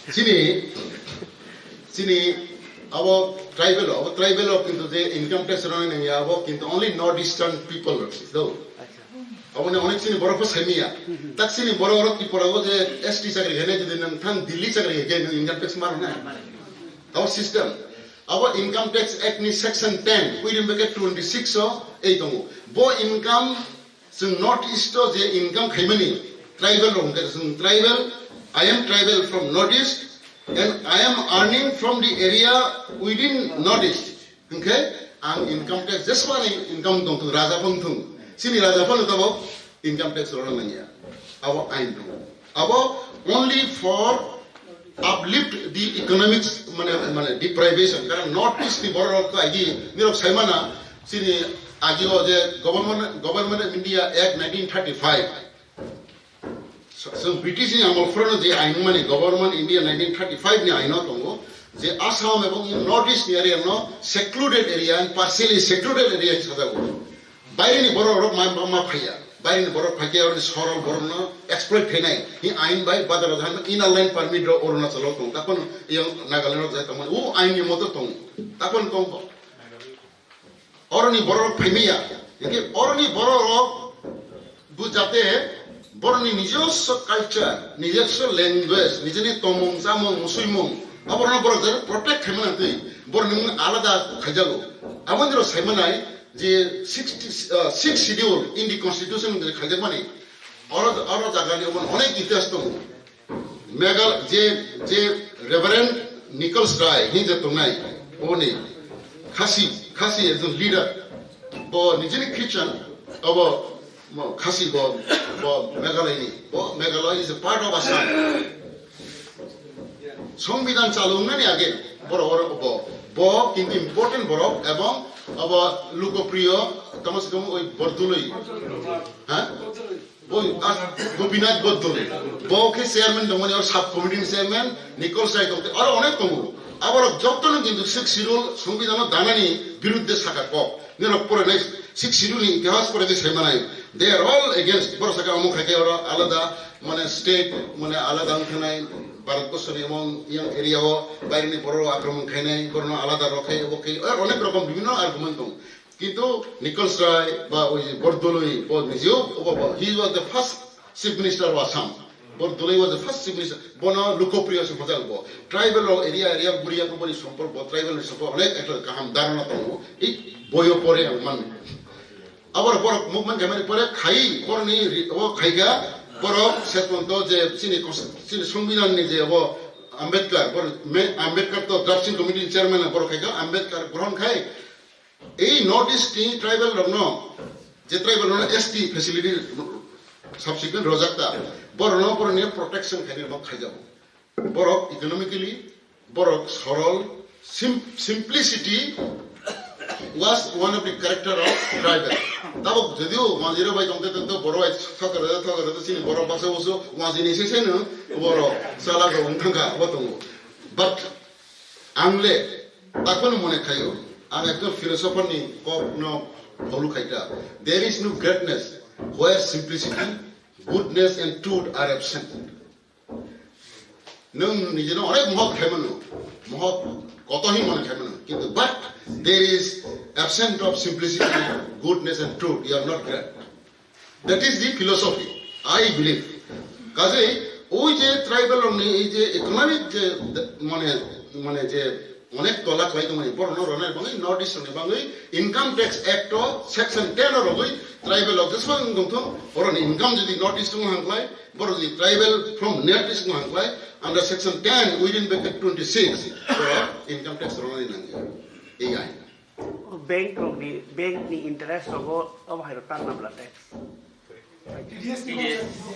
Sini our tribal of into the income tax running in Yabo, into only northeastern people. Though I want to only see Borofo Semia. That's in Bororo Tiporo, the ST segregated in Tan Delhi segregated in income tax marana. Our system, our income tax act is section 10, we didn't get 26 or 8. Bo income, so northeast of the income Himani, tribal, tribal, I am tribal from northeast. And I am earning from the area within Northeast. Okay? And income tax, just one income to Raja Puntung. Sini Raja Puntung income tax or Mania. Our only for uplift the economics deprivation. Northeast the border of the idea, Nirok Simana, Sini Agio, the Government of India Act 1935. So British in Amofrono, the Aimani government India 1935 ni Aino Tongo, the Assam in northeast area no secluded area and partially secluded area in Sadago. By any borough of my Mama Paya, by any borough Paya or the Sorrow Borno, exploit Penai, in Ain by Badarahan, in a land permit or Nasaloton, Tapon young Nagalano Zataman, who Ain Mototon, Tapon Tongo. Orani borough Pemia, Orani borough of Bujate. Borni নিজস্ব culture নিজস্ব language নিজেনি তমং জামং মুসুইমং আবরণ বড় protect হেমানাতে বরনি আলাদা খাজালো আমাদের সাইমানাই যে 6 schedule in the constitution খাজা মানে আর জায়গায় অনেক ইতিহাস তো মেগাল যে রেভারেন্ড নিকলস রায় হি যে তোনাই ওনি খাসি একজন লিডার ব নিজেনি খ্রিস্টান of Khasi Bob Meghalaya is a part of Assam. Songbidan Chalungani again, Bob in the important Borok, Ebon, about Lukopriyo, Tamaskum, Bortului. Gopinath Bortului. Boke chairman, the one of subcommittee chairman, Nicole Saito, or Onekomu. Our Jokton into 6 year old Songbidan Danani, Birudde Sakako. Then of poor next 6 year old Gas for this Hemanai. They are all against Borosaka Mukakera, Alada, Mone State, Mone Aladan Kanai, Barakosani among young area, Barini Boro, Akram Kanai, Borno Alada Roke, okay, or on a program, you know, argumentum. Kito, Nichols Rai, Bordului, Bodmizio, he was the first chief minister of Assam. Bordului was the first chief minister. Bono, Lukoprios of Hotelbo. Tribal area, Buria, nobody support, tribal support, like Kaham Daranato, Boyo Pore and Man. Our Borok movement Gamari Pore, Kai, Borni, Kaiga, Borok, Setonto, Sini Sumbinan, Ambedkar, Ambedkar, drafting committee chairman of Borokaiga, Ambedkar, Gron Kai, a notice tribal rokno, the tribal ST facility subsequent Rosata, Borno for near protection Kanil Kajam. Borok economically, Borok Sorol, simplicity. Was one of the character of tribal. Tabok Jedio, Mazira by Tonto, Boro, Soccer, Boro Basso, was in Siseno, Boro, Salago, Tanga, Botongo. But Amle, Takon Monekayo, and I told philosophy, no Holukaita. There is no greatness where simplicity, goodness, and truth are absent. No, you know, I Mohawk Hemano, Mohawk Kotohim on Hemano, but there is absent of simplicity, goodness, and truth. You are not great. That is the philosophy, I believe. Because ওই যে tribal এই যে economic যে মানে যে অনেক তলা খাইতো মানে বড় রনের Bengali north eastern Bengali income tax act section 10 এর ওই ট্রাইবাল অফ দিস ওয়ান গন্ত বড় ইনকাম যদি নর্থ ইস্টার্ন হাংলাই বড় যদি ট্রাইবাল ফ্রম নর্থ ইস্টার্ন হাংলাই under section 10 within bracket 26 for income tax রনের নাঙ্গে এই আইন bank ni interest of hairotan nabla tax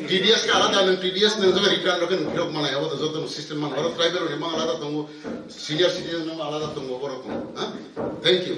TDS ka alada ng TDS ng sa return roken hirok mana yawo to zoto system man haro tribal ni mga alada tungo senior citizen ng alada tungo boro tungo. Thank you.